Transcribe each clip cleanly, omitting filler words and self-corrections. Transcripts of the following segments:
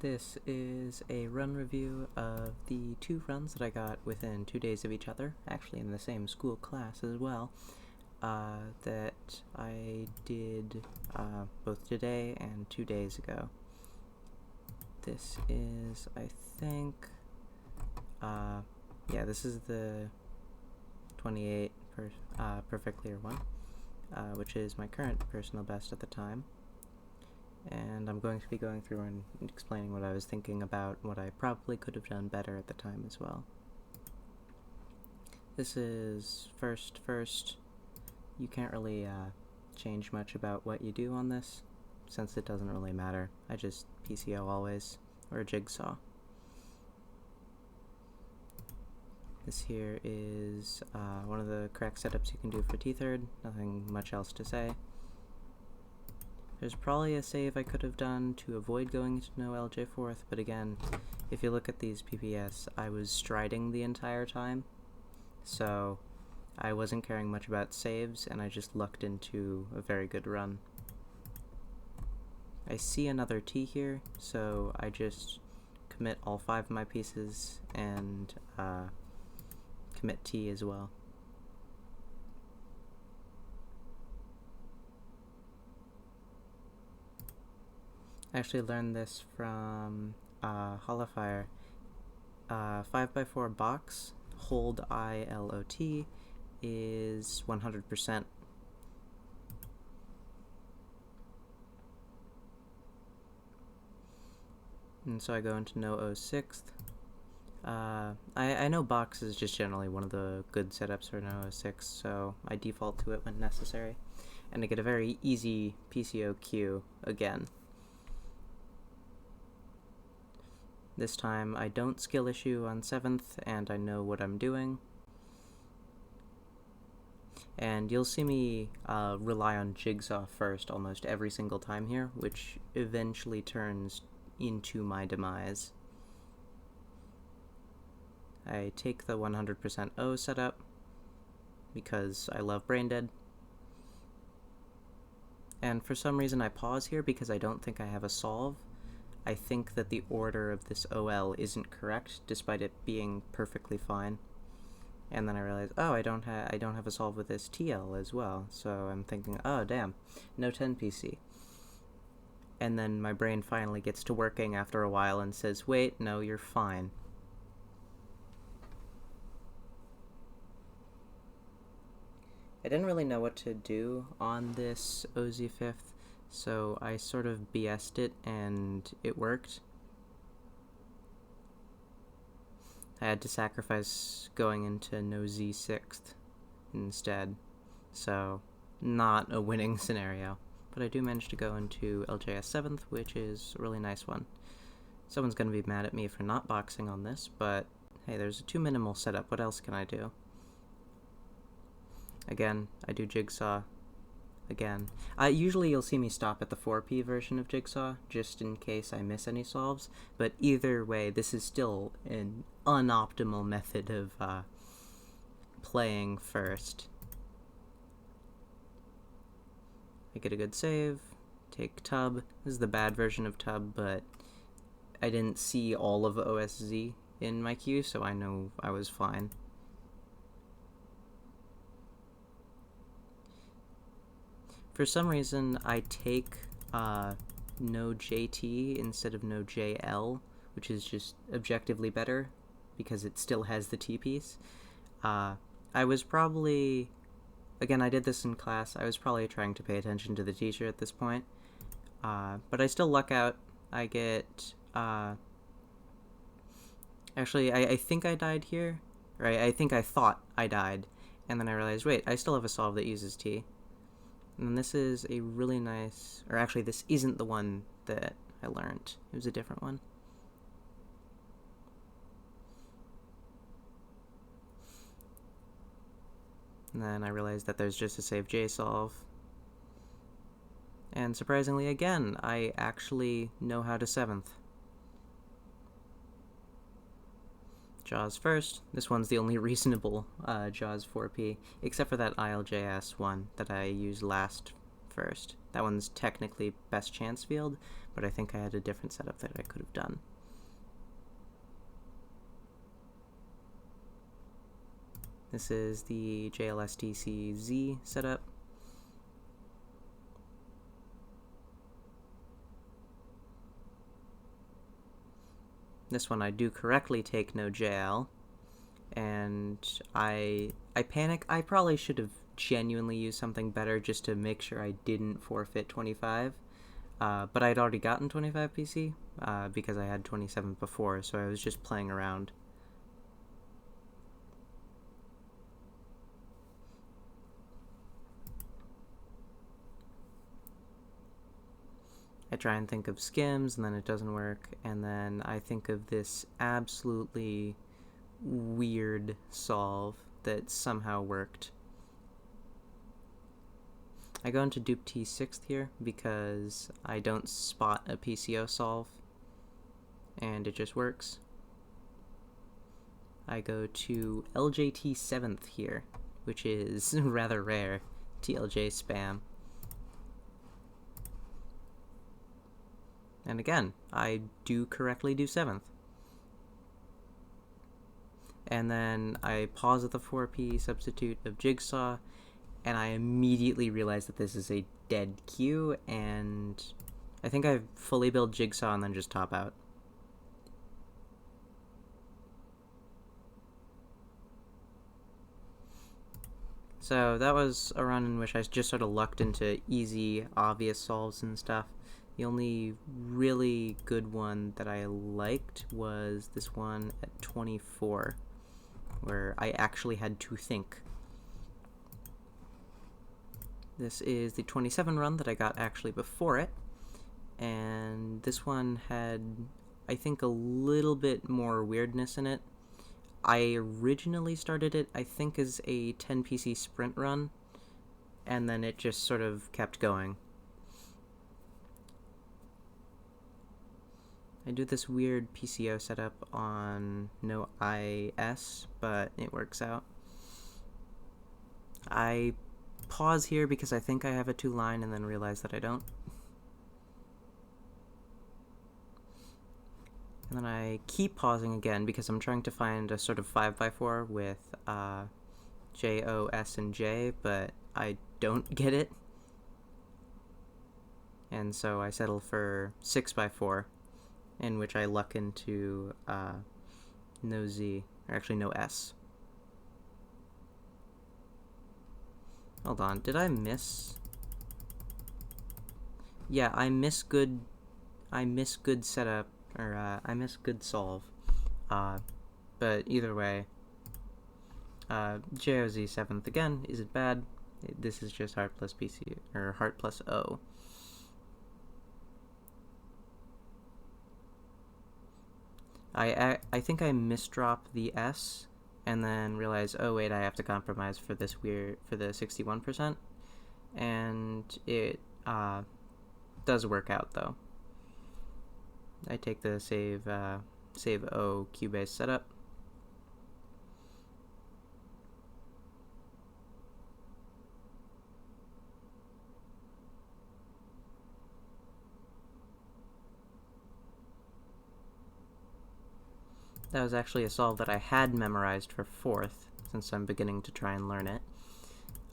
This is a run review of the 2 runs that I got within 2 days of each other, actually in the same school class as well, that I did both today and 2 days ago. This is, I think, this is the 28 Perfect Clear one, which is my current personal best at the time. And I'm going to be going through and explaining what I was thinking about, what I probably could have done better at the time as well. This is first. You can't really change much about what you do on this, since it doesn't really matter. I just PCO always, or jigsaw. This here is one of the correct setups you can do for T-third, nothing much else to say. There's probably a save I could have done to avoid going into no LJ 4th, but again, if you look at these PPS, I was striding the entire time, so I wasn't caring much about saves, and I just lucked into a very good run. I see another T here, so I just commit all 5 of my pieces and commit T as well. I actually learned this from Holofire. 5x4 box, hold ILOT, is 100%. And so I go into no 06th. I know box is just generally one of the good setups for no 06, so I default to it when necessary. And I get a very easy PCO Q again. This time I don't skill issue on 7th, and I know what I'm doing. And you'll see me rely on jigsaw first almost every single time here, which eventually turns into my demise. I take the 100% O setup because I love brain dead. And for some reason I pause here because I don't think I have a solve. I think that the order of this OL isn't correct, despite it being perfectly fine. And then I realize, oh, I don't have a solve with this TL as well. So I'm thinking, oh damn, no 10 PC. And then my brain finally gets to working after a while and says, wait, no, you're fine. I didn't really know what to do on this OZ 5th, so I sort of BS'd it and it worked. I had to sacrifice going into no Z 6th instead, so not a winning scenario. But I do manage to go into LJS 7th, which is a really nice one. Someone's going to be mad at me for not boxing on this, but hey, there's a too minimal setup. What else can I do? Again, I do jigsaw. Again. Usually you'll see me stop at the 4P version of jigsaw, just in case I miss any solves, but either way, this is still an unoptimal method of playing first. I get a good save, take tub. This is the bad version of tub, but I didn't see all of OSZ in my queue, so I know I was fine. For some reason, I take no JT instead of no JL, which is just objectively better, because it still has the T piece. I was probably, again, I did this in class, I was probably trying to pay attention to the teacher at this point, but I still luck out. I get, actually, I think I died here, right? I think I thought I died, and then I realized, wait, I still have a solve that uses T. And this is a really nice, or actually this isn't the one that I learned. It was a different one. And then I realized that there's just a save J solve. And surprisingly again, I actually know how to 7th. Jaws first. This one's the only reasonable Jaws 4P, except for that ILJS one that I used last first. That one's technically best chance field, but I think I had a different setup that I could have done. This is the JLSTCZ setup. This one I do correctly take no JL, and I panic. I probably should have genuinely used something better just to make sure I didn't forfeit 25, but I'd already gotten 25 PC because I had 27 before, so I was just playing around. I try and think of skims, and then it doesn't work, and then I think of this absolutely weird solve that somehow worked. I go into dupe T6th here because I don't spot a PCO solve, and it just works. I go to LJT 7th here, which is rather rare, TLJ spam. And again, I do correctly do 7th. And then I pause at the 4P substitute of Jigsaw, and I immediately realize that this is a dead queue, and I think I fully build Jigsaw and then just top out. So that was a run in which I just sort of lucked into easy, obvious solves and stuff. The only really good one that I liked was this one at 24, where I actually had to think. This is the 27 run that I got actually before it, and this one had, I think, a little bit more weirdness in it. I originally started it, I think, as a 10 PC sprint run, and then it just sort of kept going. I do this weird PCO setup on no IS, but it works out. I pause here because I think I have a 2-line and then realize that I don't. And then I keep pausing again because I'm trying to find a sort of 5x4 with J, O, S, and J, but I don't get it. And so I settle for 6x4. In which I luck into no Z, or actually no S. Hold on, did I miss? Yeah, I miss good setup, or I miss good solve. But either way, JOZ 7th again. Is it bad? This is just heart plus PC, or heart plus O. I think I misdrop the S, and then realize, oh wait, I have to compromise for the 61%, and it does work out though. I take the save O Cubase setup. That was actually a solve that I had memorized for 4th, since I'm beginning to try and learn it.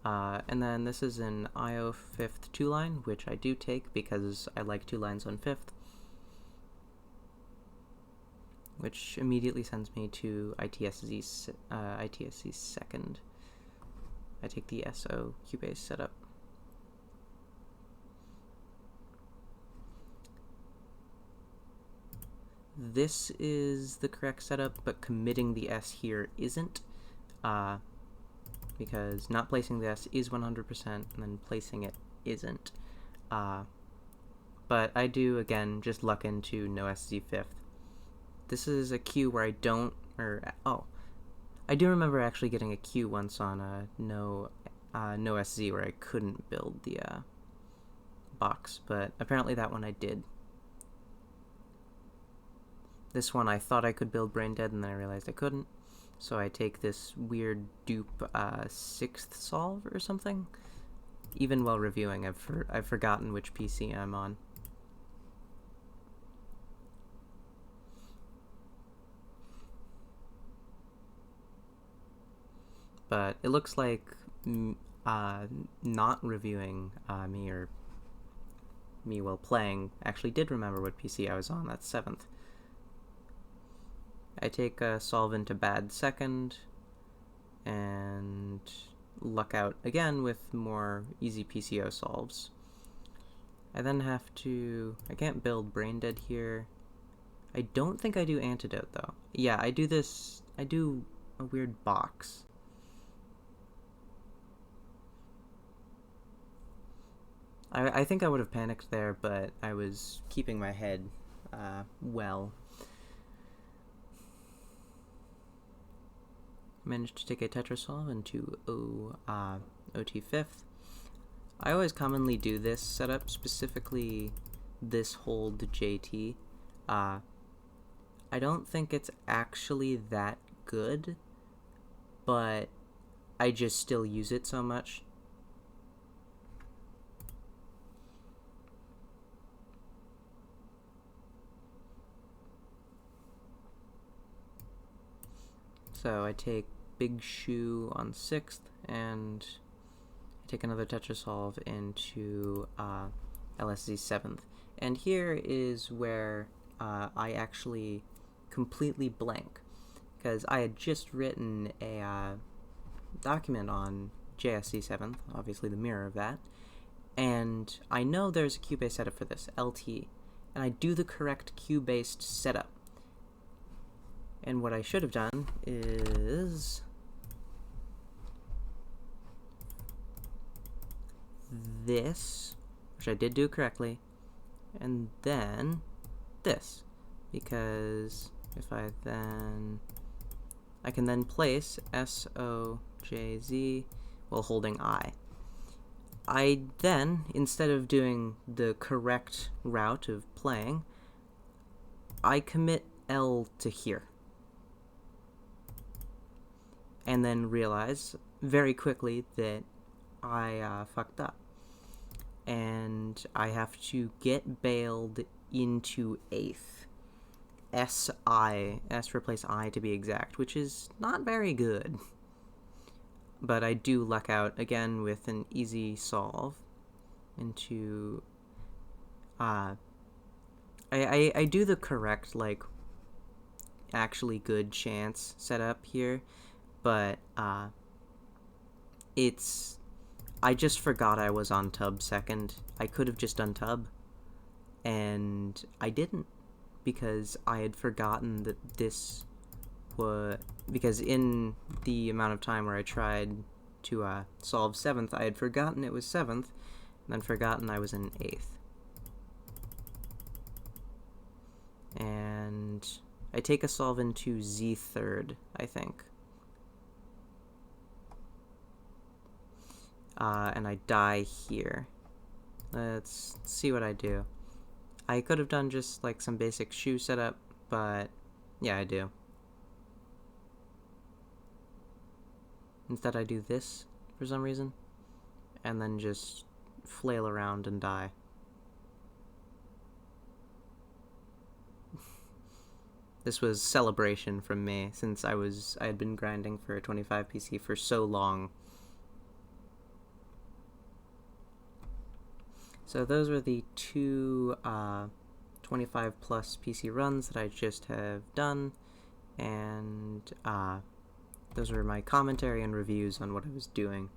And then this is an IO 5th 2-line, which I do take because I like 2 lines on 5th. Which immediately sends me to ITSZ 2nd. I take the SO Cubase setup. This is the correct setup, but committing the S here isn't, because not placing the S is 100%, and then placing it isn't. But I do, again, just luck into no SZ 5th. This is a Q where I don't, I do remember actually getting a Q once on no SZ where I couldn't build the box, but apparently that one I did. This one I thought I could build Brain Dead, and then I realized I couldn't. So I take this weird dupe 6th solve or something. even while reviewing, I've forgotten which PC I'm on. But it looks like not reviewing me while playing actually did remember what PC I was on. That's 7th. I take a solve into bad second, and luck out again with more easy PCO solves. I then have to... I can't build brain dead here. I don't think I do antidote, though. Yeah, I do this... I do a weird box. I think I would have panicked there, but I was keeping my head well. Managed to take a tetrasolve into OT 5th. I always commonly do this setup, specifically this hold JT. I don't think it's actually that good, but I just still use it so much. So I take Big Shoe on 6th, and I take another tetrasolve into LSZ 7th. And here is where I actually completely blank, because I had just written a document on JSC 7th, obviously the mirror of that, and I know there's a Q-based setup for this, LT, and I do the correct Q-based setup. And what I should have done is this, which I did do correctly, and then this, because if I can then place SOJZ while holding I. I then, instead of doing the correct route of playing, I commit L to here. And then realize very quickly that I fucked up. And I have to get bailed into 8th. S replace I to be exact, which is not very good. But I do luck out again with an easy solve into... I do the correct, like, actually good chance setup here. But, I just forgot I was on tub 2nd. I could have just done tub, and I didn't, because I had forgotten that this was, because in the amount of time where I tried to, solve 7th, I had forgotten it was 7th, and then forgotten I was in 8th. And I take a solve into Z 3rd, I think. And I die here. Let's see what I do. I could have done just like some basic shoe setup, but yeah, I do. Instead I do this for some reason, and then just flail around and die. This was celebration from me, since I had been grinding for a 25 PC for so long. So those were the two 25 plus PC runs that I just have done, and those were my commentary and reviews on what I was doing.